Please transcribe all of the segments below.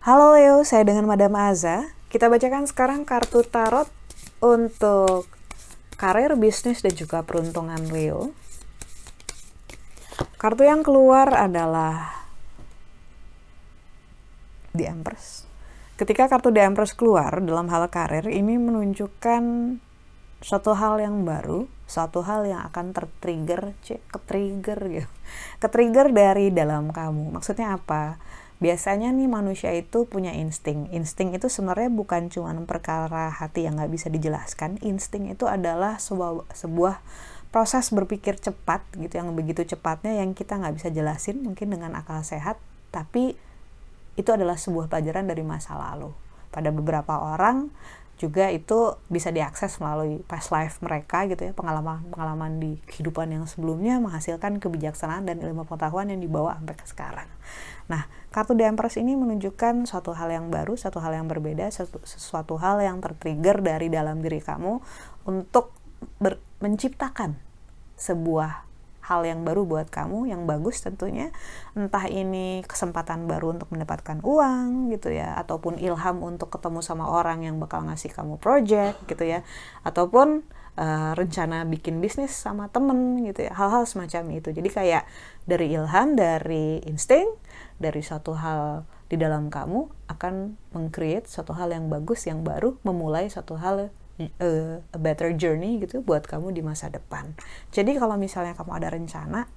Halo Leo, saya dengan Madam Aza. Kita bacakan sekarang kartu tarot untuk karir, bisnis, dan juga peruntungan Leo. Kartu yang keluar adalah The Empress. Ketika kartu The Empress keluar dalam hal karir, ini menunjukkan suatu hal yang baru, suatu hal yang akan ke-trigger dari dalam kamu. Maksudnya apa? Biasanya nih manusia itu punya insting. Insting itu sebenarnya bukan cuma perkara hati yang gak bisa dijelaskan. Insting itu adalah sebuah proses berpikir cepat gitu, yang begitu cepatnya yang kita gak bisa jelasin mungkin dengan akal sehat, tapi itu adalah sebuah pelajaran dari masa lalu. Pada beberapa orang juga itu bisa diakses melalui past life mereka gitu ya, pengalaman di kehidupan yang sebelumnya menghasilkan kebijaksanaan dan ilmu pengetahuan yang dibawa sampai ke sekarang. Nah, kartu The Empress ini menunjukkan suatu hal yang baru, suatu hal yang berbeda, sesuatu hal yang tertrigger dari dalam diri kamu untuk menciptakan sebuah hal yang baru buat kamu, yang bagus tentunya. Entah ini kesempatan baru untuk mendapatkan uang gitu ya, ataupun ilham untuk ketemu sama orang yang bakal ngasih kamu project gitu ya, ataupun rencana bikin bisnis sama temen gitu ya, hal-hal semacam itu. Jadi kayak dari ilham, dari insting, dari suatu hal di dalam kamu akan meng-create suatu hal yang bagus, yang baru, memulai suatu hal a better journey gitu buat kamu di masa depan. Jadi kalau misalnya kamu ada rencana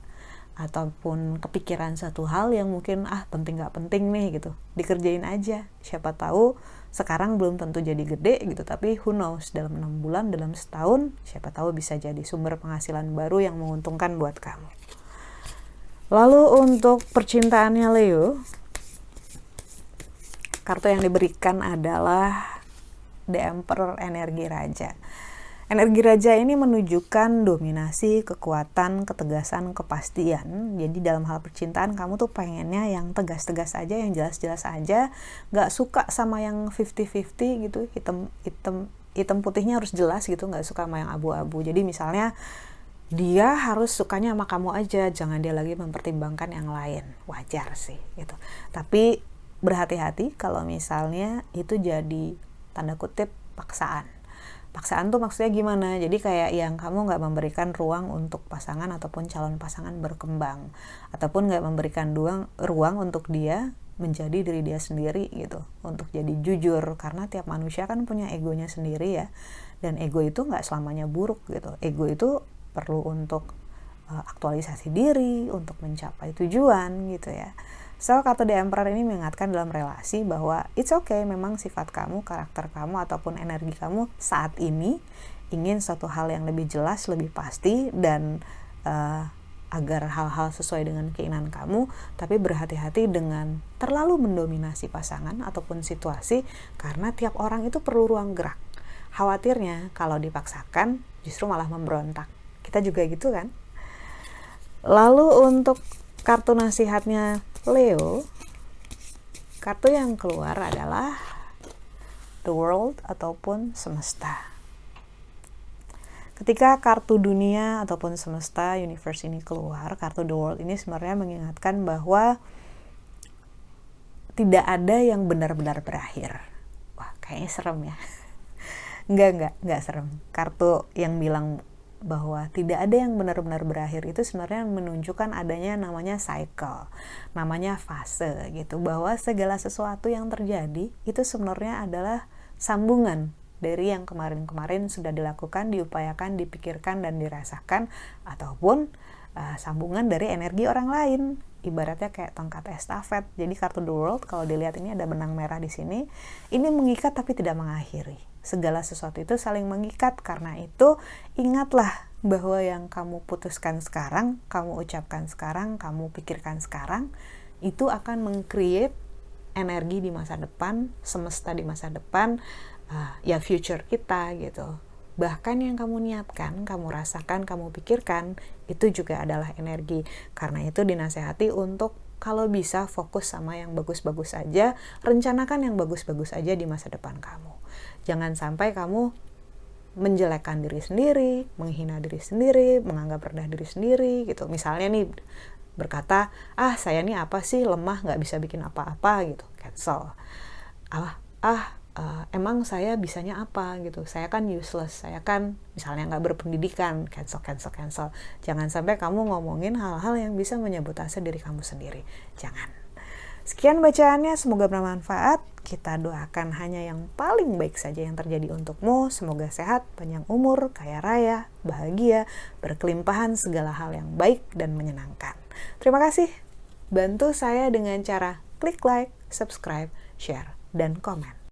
ataupun kepikiran satu hal yang mungkin penting gak penting nih gitu, dikerjain aja. Siapa tahu sekarang belum tentu jadi gede gitu, tapi who knows, dalam 6 bulan, dalam setahun, siapa tahu bisa jadi sumber penghasilan baru yang menguntungkan buat kamu. Lalu untuk percintaannya Leo, kartu yang diberikan adalah The Emperor, energi raja. Energi raja ini menunjukkan dominasi, kekuatan, ketegasan, kepastian. Jadi dalam hal percintaan kamu tuh pengennya yang tegas-tegas aja, yang jelas-jelas aja, gak suka sama yang 50-50 gitu, hitam putihnya harus jelas gitu, gak suka sama yang abu-abu. Jadi misalnya dia harus sukanya sama kamu aja, jangan dia lagi mempertimbangkan yang lain. Wajar sih gitu. Tapi berhati-hati kalau misalnya itu jadi tanda kutip paksaan. Paksaan tuh maksudnya gimana? Jadi kayak yang kamu gak memberikan ruang untuk pasangan ataupun calon pasangan berkembang, ataupun gak memberikan ruang untuk dia menjadi diri dia sendiri gitu, untuk jadi jujur. Karena tiap manusia kan punya egonya sendiri ya, dan ego itu gak selamanya buruk gitu. Ego itu perlu untuk aktualisasi diri, untuk mencapai tujuan gitu ya. So, kartu The Emperor ini mengingatkan dalam relasi bahwa it's okay, memang sifat kamu, karakter kamu, ataupun energi kamu saat ini ingin suatu hal yang lebih jelas, lebih pasti, dan agar hal-hal sesuai dengan keinginan kamu, tapi berhati-hati dengan terlalu mendominasi pasangan ataupun situasi, karena tiap orang itu perlu ruang gerak. Khawatirnya kalau dipaksakan justru malah memberontak. Kita juga gitu kan? Lalu untuk kartu nasihatnya Leo, kartu yang keluar adalah The World ataupun semesta. Ketika kartu dunia ataupun semesta, universe ini keluar, kartu The World ini sebenarnya mengingatkan bahwa tidak ada yang benar-benar berakhir. Wah, kayaknya serem ya. Enggak serem. Kartu yang bilang bahwa tidak ada yang benar-benar berakhir itu sebenarnya menunjukkan adanya namanya cycle, namanya fase gitu, bahwa segala sesuatu yang terjadi itu sebenarnya adalah sambungan dari yang kemarin-kemarin sudah dilakukan, diupayakan, dipikirkan, dan dirasakan, ataupun sambungan dari energi orang lain, ibaratnya kayak tongkat estafet. Jadi kartu The World, kalau dilihat ini ada benang merah di sini, ini mengikat tapi tidak mengakhiri. Segala sesuatu itu saling mengikat, karena itu ingatlah bahwa yang kamu putuskan sekarang, kamu ucapkan sekarang, kamu pikirkan sekarang, itu akan meng-create energi di masa depan, semesta di masa depan, ya future kita gitu. Bahkan yang kamu niatkan, kamu rasakan, kamu pikirkan, itu juga adalah energi. Karena itu dinasehati untuk kalau bisa fokus sama yang bagus-bagus aja, rencanakan yang bagus-bagus aja di masa depan kamu. Jangan sampai kamu menjelekkan diri sendiri, menghina diri sendiri, menganggap rendah diri sendiri gitu. Misalnya nih berkata, saya ini apa sih, lemah, nggak bisa bikin apa-apa gitu, cancel. Emang saya bisanya apa gitu, saya kan useless, saya kan misalnya nggak berpendidikan, cancel. Jangan sampai kamu ngomongin hal-hal yang bisa menyabotase diri kamu sendiri, jangan. Sekian bacaannya, semoga bermanfaat. Kita doakan hanya yang paling baik saja yang terjadi untukmu. Semoga sehat, panjang umur, kaya raya, bahagia, berkelimpahan segala hal yang baik dan menyenangkan. Terima kasih. Bantu saya dengan cara klik like, subscribe, share, dan komen.